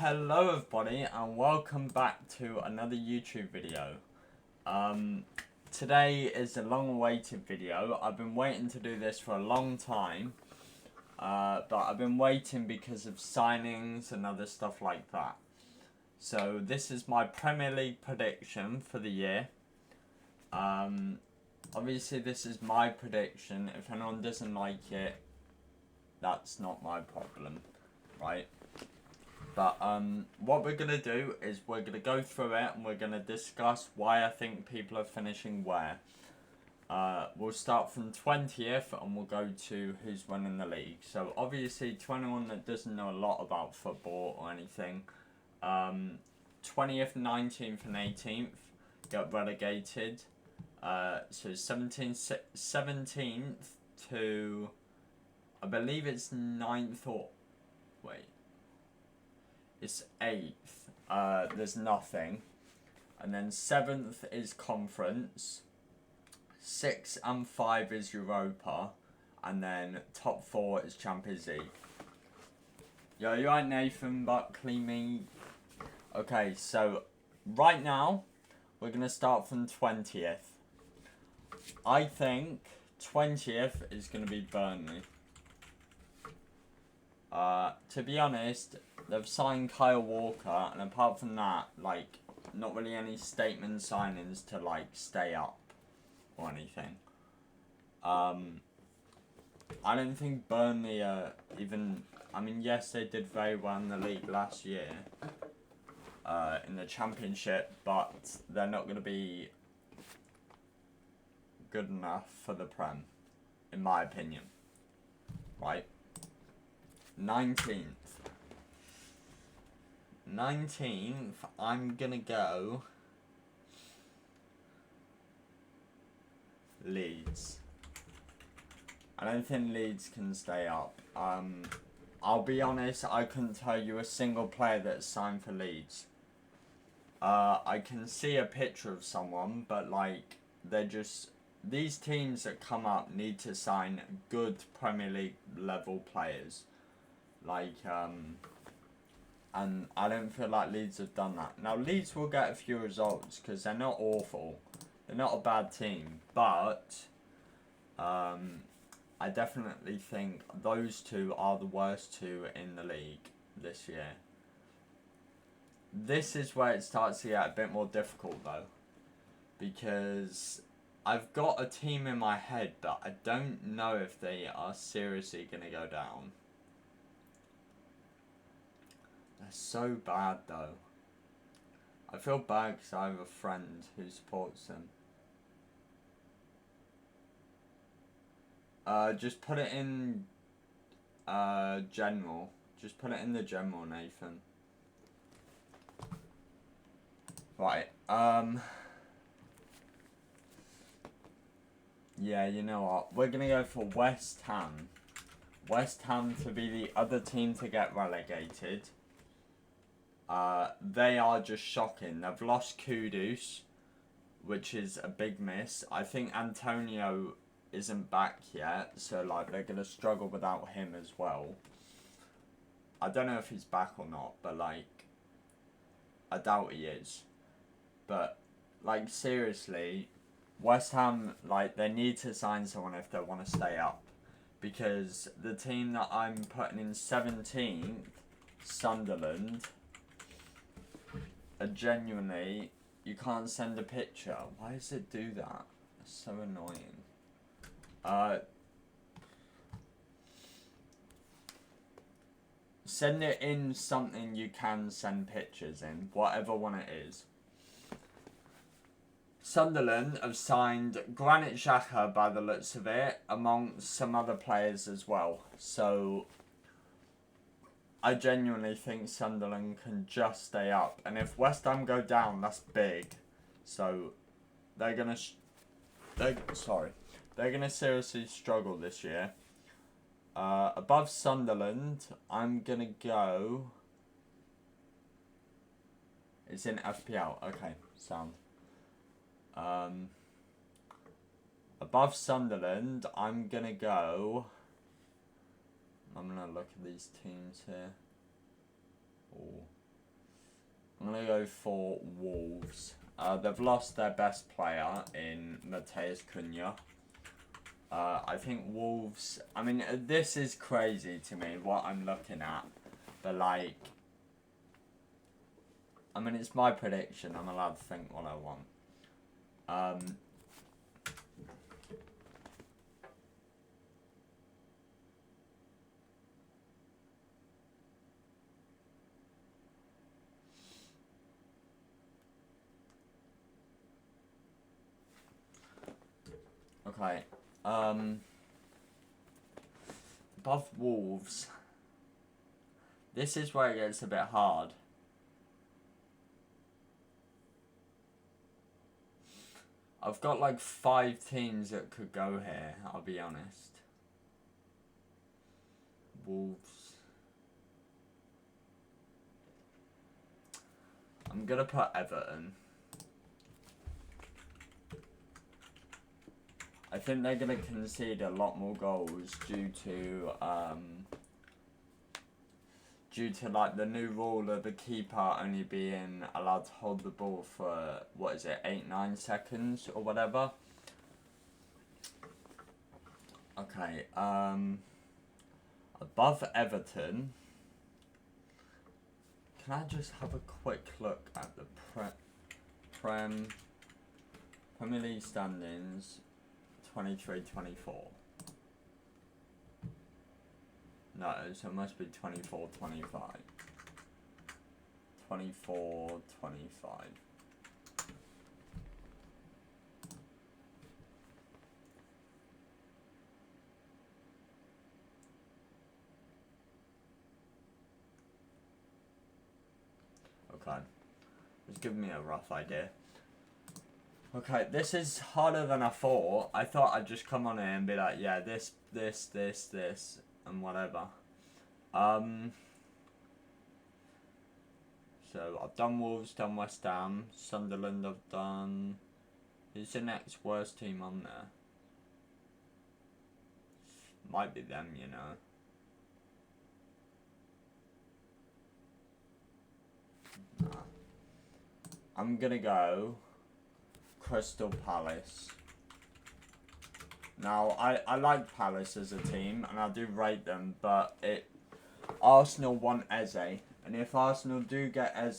Hello everybody and welcome back to another YouTube video. Today is a long awaited video. I've been waiting to do this for a long time, but I've been waiting because of signings and other stuff like that. So this is my Premier League prediction for the year. Obviously this is my prediction. If anyone doesn't like it, that's not my problem, right? But what we're going to do is we're going to go through it and we're going to discuss why I think people are finishing where. We'll start from 20th and we'll go to who's winning the league. So obviously to anyone that doesn't know a lot about football or anything, 20th, 19th and 18th get relegated. So 17th to, I believe it's 9th or, wait. It's 8th, there's nothing. And then 7th is conference. 6 and 5 is Europa. And then top 4 is Champions League. Yo, you right, Nathan Buckley, me? Okay, so right now, we're going to start from 20th. I think 20th is going to be Burnley. To be honest, they've signed Kyle Walker, and apart from that, like, not really any statement signings to, like, stay up or anything. I don't think Burnley are even, I mean, yes, they did very well in the league last year, in the championship, but they're not going to be good enough for the Prem, in my opinion, right? 19th, I'm gonna go Leeds. I don't think Leeds can stay up. I'll be honest, I couldn't tell you a single player that's signed for Leeds. I can see a picture of someone, but like, they're just, these teams that come up need to sign good Premier League level players. Like, and I don't feel like Leeds have done that. Now, Leeds will get a few results because they're not awful. They're not a bad team. But I definitely think those two are the worst two in the league this year. This is where it starts to get a bit more difficult, though. Because I've got a team in my head, but I don't know if they are seriously going to go down. They're so bad, though. I feel bad because I have a friend who supports them. Just put it in general. Just put it in the general, Nathan. Right. Yeah, you know what? We're going to go for West Ham. West Ham to be the other team to get relegated. They are just shocking. They've lost Kudus, which is a big miss. I think Antonio isn't back yet, so like they're gonna struggle without him as well. I don't know if he's back or not, but like I doubt he is. But like seriously, West Ham, like they need to sign someone if they want to stay up, because the team that I'm putting in 17th, Sunderland, genuinely, you can't send a picture. Why does it do that? It's so annoying. Send it in something you can send pictures in, whatever one it is. Sunderland have signed Granit Xhaka by the looks of it, amongst some other players as well. So I genuinely think Sunderland can just stay up. And if West Ham go down, that's big. So they're going to seriously struggle this year. Above Sunderland, I'm going to go... It's in FPL. Okay, sound. Above Sunderland, I'm going to go... I'm going to look at these teams here. Ooh. I'm going to go for Wolves. They've lost their best player in Mateus Cunha. I think Wolves... I mean, this is crazy to me, what I'm looking at. But, like... I mean, it's my prediction. I'm allowed to think what I want. Okay. Above Wolves. This is where it gets a bit hard. I've got like 5 teams that could go here, I'll be honest. Wolves. I'm gonna put Everton. I think they're gonna concede a lot more goals due to like the new rule of the keeper only being allowed to hold the ball for, what is it, 8-9 seconds or whatever. Okay, above Everton, can I just have a quick look at the Premier League standings 23-24? No, so it must be 24-25. 24-25. Okay. It's giving me a rough idea. Okay, this is harder than I thought. I thought I'd just come on here and be like, yeah, this, and whatever. So I've done Wolves, done West Ham, Sunderland I've done. Who's the next worst team on there? Might be them, you know. Nah. I'm gonna go Crystal Palace. Now, I like Palace as a team, and I do rate them, but Arsenal want Eze, and if Arsenal do get Eze,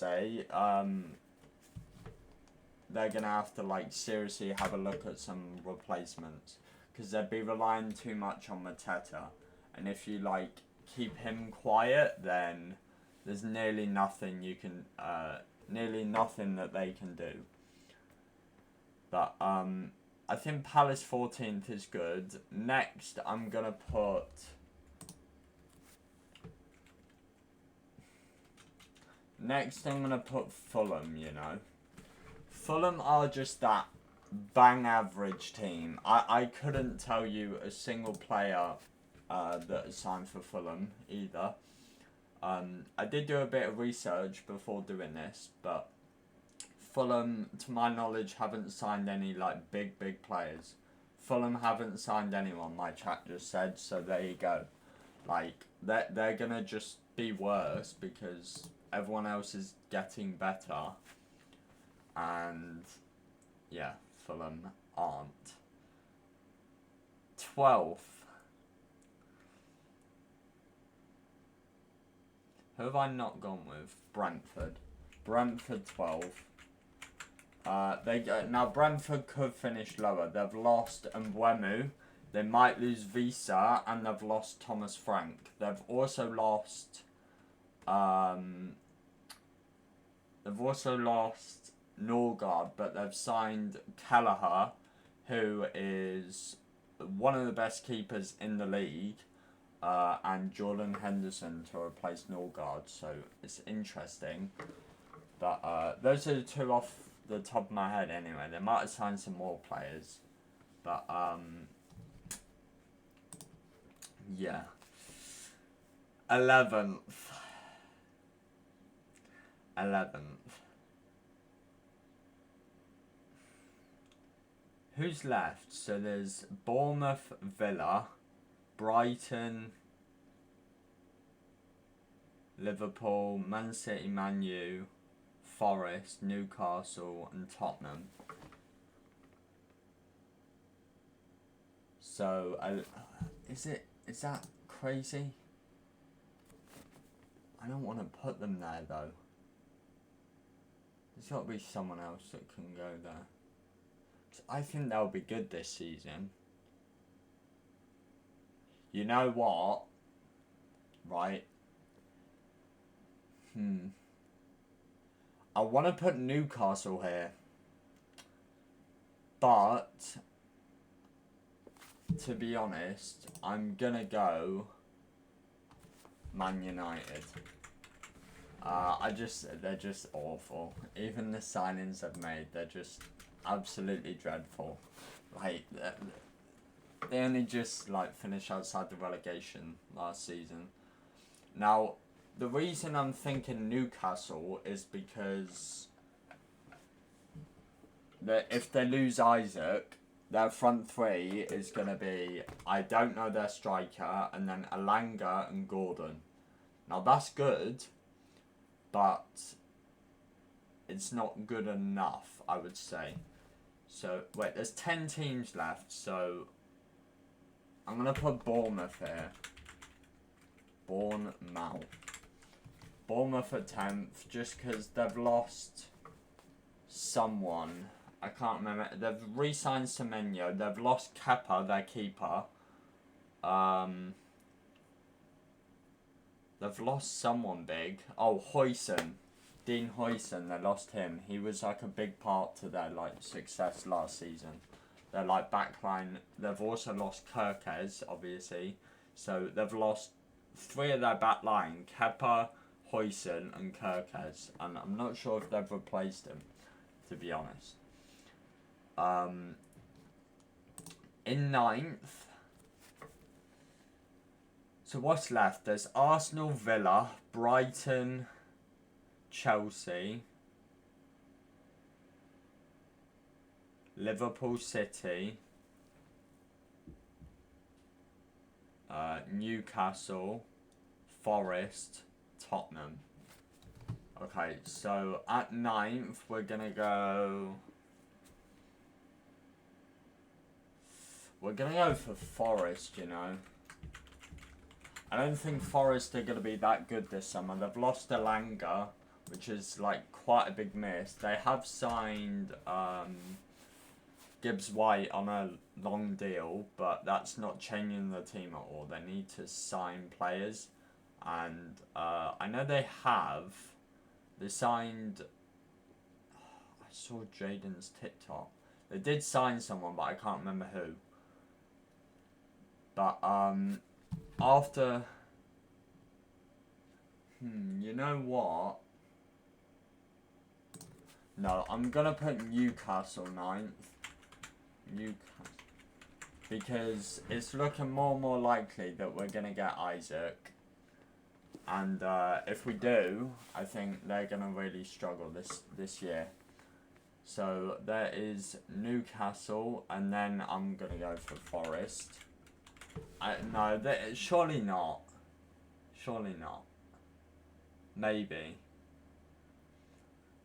they're gonna have to like seriously have a look at some replacements, because they'd be relying too much on Mateta, and if you like keep him quiet, then there's nearly nothing you can, nearly nothing that they can do. But I think Palace 14th is good. Next, I'm gonna put. Next, I'm gonna put Fulham. You know, Fulham are just that bang average team. I couldn't tell you a single player that has signed for Fulham either. I did do a bit of research before doing this, but Fulham, to my knowledge, haven't signed any like big players. Fulham haven't signed anyone, my chat just said, so there you go. Like, they're gonna just be worse because everyone else is getting better. And, yeah, Fulham aren't. 12th. Who have I not gone with? Brentford. Brentford 12. Now Brentford could finish lower. They've lost Mbeumo, they might lose Visa, and they've lost Thomas Frank. They've also lost Norgard, but they've signed Kelleher, who is one of the best keepers in the league, and Jordan Henderson to replace Norgard. So it's interesting. But those are the two off the top of my head anyway. They might have signed some more players, but yeah. 11th. Who's left? So there's Bournemouth, Villa, Brighton, Liverpool, Man City, Man U, Forest, Newcastle, and Tottenham. So, is that crazy? I don't want to put them there though. There's got to be someone else that can go there. I think they'll be good this season. You know what? Right. I want to put Newcastle here. But, to be honest, I'm going to go Man United. They're just awful. Even the signings they've made, they're just absolutely dreadful. Like, they only just, like, finished outside the relegation last season. Now, the reason I'm thinking Newcastle is because if they lose Isaac, their front three is going to be, I don't know their striker, and then Alanga and Gordon. Now, that's good, but it's not good enough, I would say. So, wait, there's 10 teams left, so I'm going to put Bournemouth here. Bournemouth at 10th, just because they've lost someone. I can't remember. They've re-signed Semenyo. They've lost Kepa, their keeper. They've lost someone big. Oh, Huijsen. Dean Huijsen, they lost him. He was like a big part to their like success last season. Their like backline. They've also lost Kerkez, obviously. So they've lost 3 of their back line. Kepa, Huijsen and Kerkez. And I'm not sure if they've replaced him, to be honest. In 9th, so what's left? There's Arsenal, Villa, Brighton, Chelsea, Liverpool City, Newcastle, Forest, Tottenham. Okay, so at 9th, we're going to go... We're going to go for Forest, you know. I don't think Forest are going to be that good this summer. They've lost Elanga, which is like quite a big miss. They have signed Gibbs White on a long deal, but that's not changing the team at all. They need to sign players. And I know they have. They signed... I saw Jaden's TikTok. They did sign someone, but I can't remember who. But after... you know what? No, I'm going to put Newcastle 9th. Newcastle. Because it's looking more and more likely that we're going to get Isaac. And if we do, I think they're going to really struggle this year. So there is Newcastle, and then I'm going to go for Forest. No, surely not. Surely not. Maybe.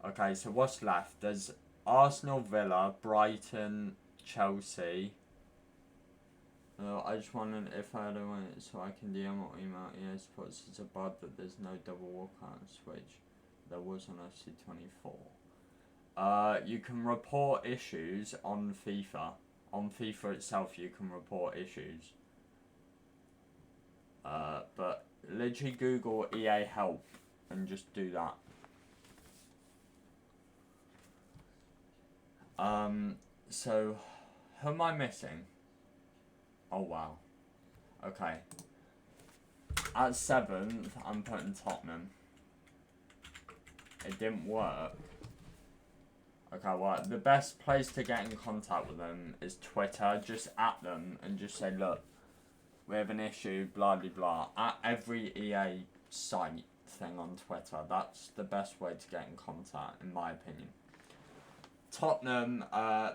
Okay, so what's left? There's Arsenal, Villa, Brighton, Chelsea. I just wondered if I had a way so I can DM or email EA Sports. It's a bad that there's no double walkout switch. There was on FC24. You can report issues on FIFA. On FIFA itself, you can report issues. But literally Google EA help and just do that. So who am I missing? Oh wow. Okay. At 7th, I'm putting Tottenham. It didn't work. Okay, well, the best place to get in contact with them is Twitter. Just at them and just say, look, we have an issue, blah, blah, blah. At every EA site thing on Twitter. That's the best way to get in contact, in my opinion. Tottenham,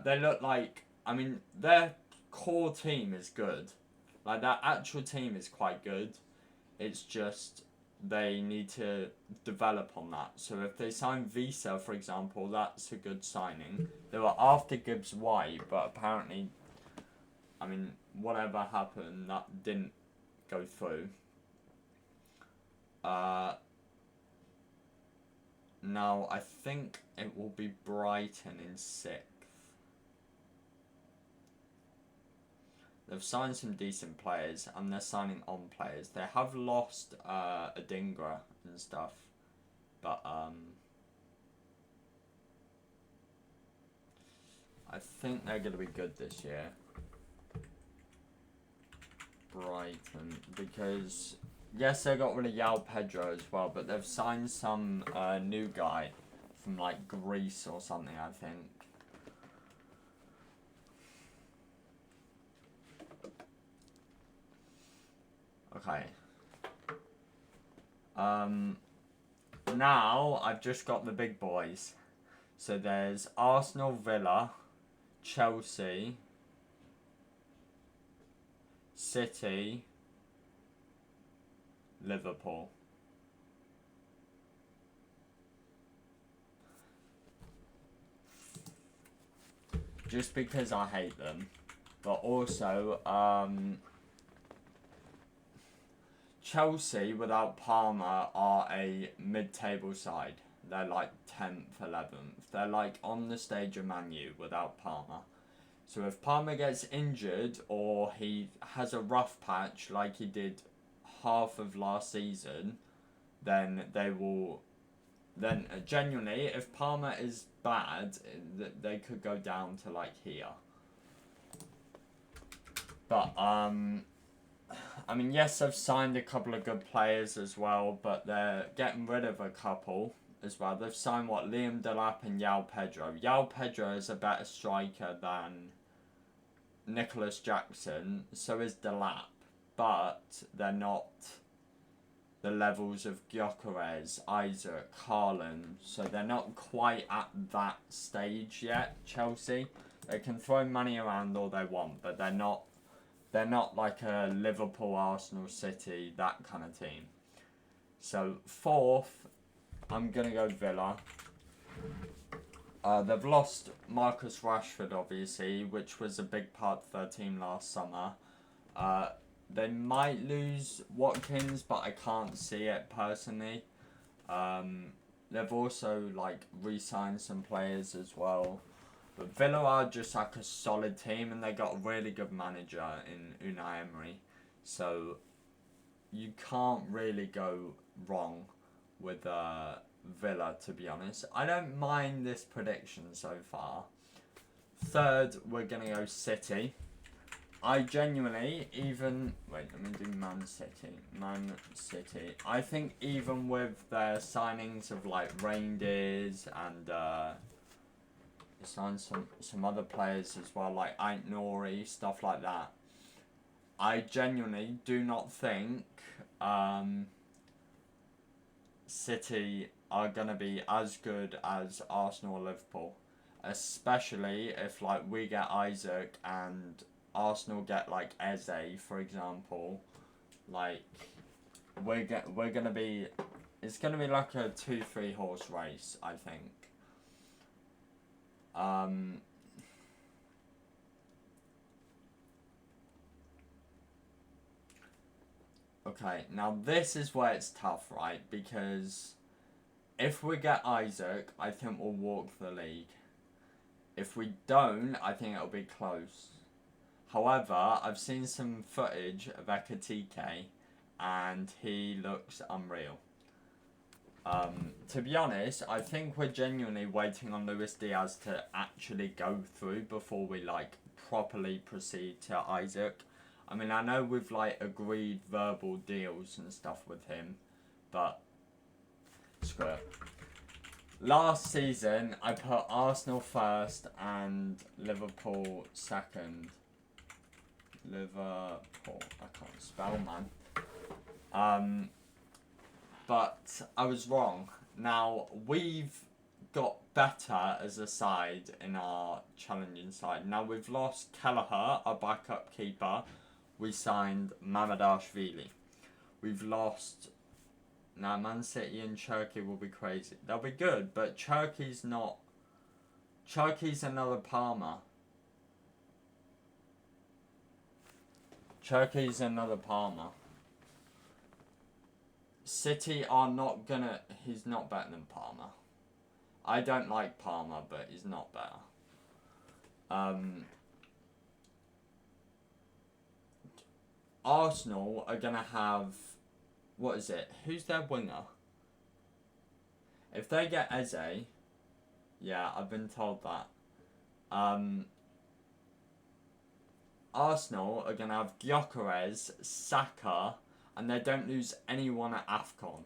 they look like, I mean, their core team is good. Like, their actual team is quite good. It's just, they need to develop on that. So if they sign Visa, for example, that's a good signing. They were after Gibbs White, but apparently, I mean, whatever happened, that didn't go through. Now, I think it will be Brighton in 6th. They've signed some decent players, and they're signing on players. They have lost Adingra and stuff, but I think they're going to be good this year. Brighton, because yes, they got rid of João Pedro as well, but they've signed some new guy from like Greece or something, I think. Okay. Now I've just got the big boys. So there's Arsenal, Villa, Chelsea, City, Liverpool. Just because I hate them. But also, Chelsea without Palmer are a mid-table side. They're like 10th, 11th. They're like on the stage of Man U without Palmer. So if Palmer gets injured or he has a rough patch like he did half of last season, then they will... Then genuinely, if Palmer is bad, they could go down to like here. But I mean, yes, they've signed a couple of good players as well, but they're getting rid of a couple as well. They've signed Liam Delap and João Pedro. João Pedro is a better striker than Nicholas Jackson. So is Delap, but they're not the levels of Gyökeres, Isaac, Haaland, so they're not quite at that stage yet, Chelsea. They can throw money around all they want, but they're not like a Liverpool, Arsenal, City, that kind of team. So 4th, I'm going to go Villa. They've lost Marcus Rashford, obviously, which was a big part of their team last summer. They might lose Watkins, but I can't see it personally. They've also like re-signed some players as well. But Villa are just like a solid team, and they got a really good manager in Unai Emery. So you can't really go wrong with Villa, to be honest. I don't mind this prediction so far. 3rd, we're going to go City. I genuinely, even... Wait, let me do Man City. Man City. I think even with their signings of, like, Reindeers and... they signed some other players as well, like Ait-Nouri, stuff like that. I genuinely do not think City are going to be as good as Arsenal or Liverpool. Especially if, like, we get Isaac and... Arsenal get like Eze, for example. Like we're gonna be, it's gonna be like a 2-3 horse race, I think. Okay, now this is where it's tough, right? Because if we get Isaac, I think we'll walk the league. If we don't, I think it'll be close. However, I've seen some footage of Ekitike, and he looks unreal. To be honest, I think we're genuinely waiting on Luis Diaz to actually go through before we like properly proceed to Isaac. I mean, I know we've like agreed verbal deals and stuff with him, but screw it. Last season, I put Arsenal first and Liverpool second. Liverpool. I can't spell, man. But I was wrong. Now, we've got better as a side in our challenging side. Now, we've lost Kelleher, our backup keeper. We signed Mamadashvili. We've lost Now, Man City and Turkey will be crazy. They'll be good, but Turkey's not. Turkey's another Parma. Turkey's another Parma. City are not gonna. He's not better than Parma. I don't like Parma, but he's not better. Arsenal are gonna have. What is it? Who's their winger? If they get Eze, yeah, I've been told that. Arsenal are gonna have Gyökeres, Saka, and they don't lose anyone at AFCON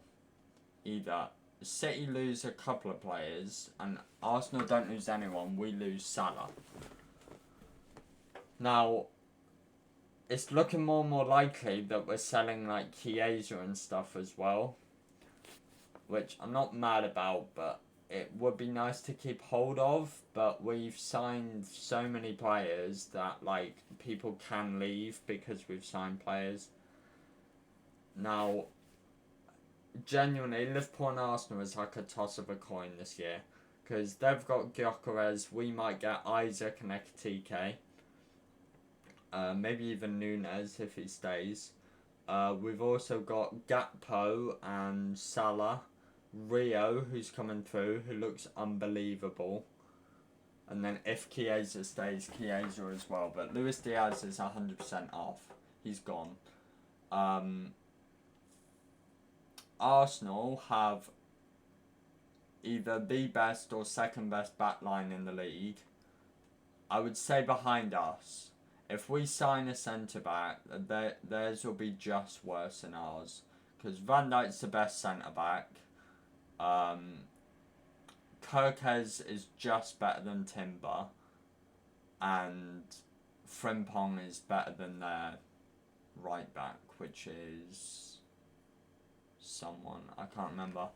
either. City lose a couple of players, and Arsenal don't lose anyone. We lose Salah. Now, it's looking more and more likely that we're selling like Chiesa and stuff as well, which I'm not mad about, but it would be nice to keep hold of. But we've signed so many players that like people can leave because we've signed players. Now, genuinely, Liverpool and Arsenal is like a toss of a coin this year, because they've got Gyökeres, we might get Isaac and Ekitike. Maybe even Nunes if he stays. We've also got Gakpo and Salah. Rio, who's coming through, who looks unbelievable. And then if Chiesa stays, Chiesa as well. But Luis Diaz is 100% off. He's gone. Arsenal have either the best or second best back line in the league. I would say behind us. If we sign a centre-back, theirs will be just worse than ours. Because Van Dijk's the best centre-back. Kerkez is just better than Timber. And Frimpong is better than their right-back, which is someone, I can't remember.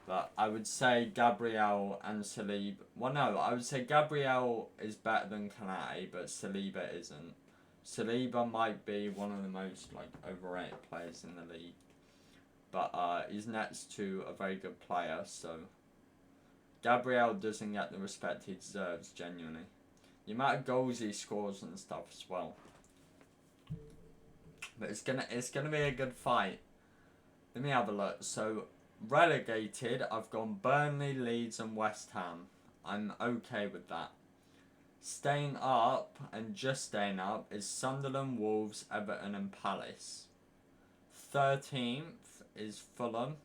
But I would say Gabriel and Saliba. Well, no, I would say Gabriel is better than Kanate, but Saliba isn't. Saliba might be one of the most like overrated players in the league, but he's next to a very good player. So Gabriel doesn't get the respect he deserves. Genuinely, the amount of goals he scores and stuff as well. But it's gonna be a good fight. Let me have a look. So. Relegated, I've gone Burnley, Leeds and West Ham. I'm okay with that. Staying up, and just staying up, is Sunderland, Wolves, Everton and Palace. 13th is Fulham.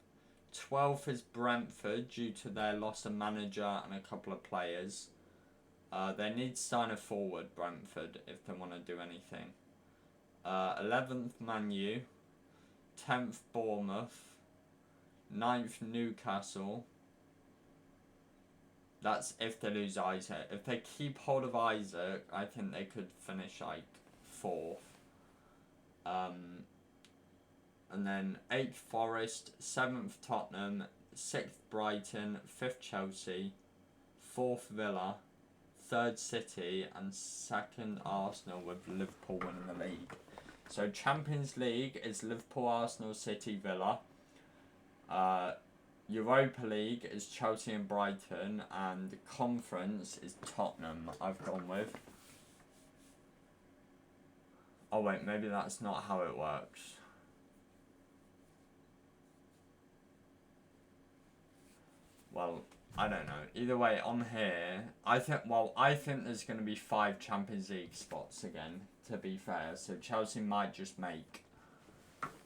12th is Brentford due to their loss of manager and a couple of players. They need to sign a forward, Brentford, if they want to do anything. 11th, Man U. 10th, Bournemouth. 9th, Newcastle. That's if they lose Isaac. If they keep hold of Isaac, I think they could finish like 4th. And then 8th, Forest. 7th, Tottenham. 6th, Brighton. 5th, Chelsea. 4th, Villa. 3rd, City. And 2nd, Arsenal, with Liverpool winning the league. So Champions League is Liverpool, Arsenal, City, Villa. Europa League is Chelsea and Brighton, and Conference is Tottenham, I've gone with. Oh wait, maybe that's not how it works. Well, I don't know. Either way, on here, I think there's going to be 5 Champions League spots again, to be fair, so Chelsea might just make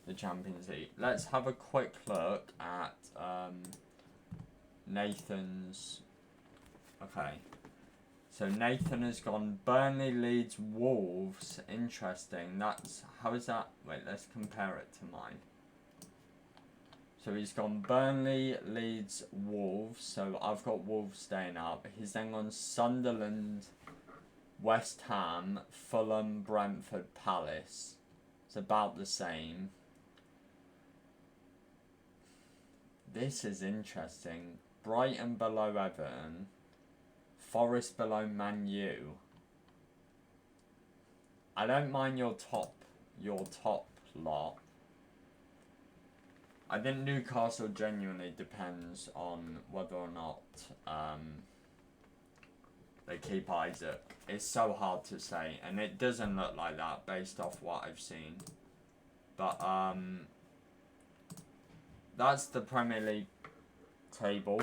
the Champions League. Let's have a quick look at Nathan's. Okay, so Nathan has gone Burnley, Leeds, Wolves. Interesting. How is that? Wait, let's compare it to mine. So he's gone Burnley, Leeds, Wolves. So I've got Wolves staying up. He's then gone Sunderland, West Ham, Fulham, Brentford, Palace. It's about the same. This is interesting. Brighton below Everton. Forest below Man U. I don't mind your top lot. I think Newcastle genuinely depends on whether or not they keep Isaac. It's so hard to say, and it doesn't look like that based off what I've seen. But that's the Premier League table,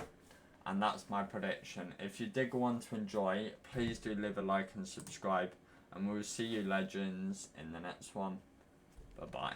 and that's my prediction. If you did want to enjoy, please do leave a like and subscribe, and we'll see you legends in the next one. Bye bye.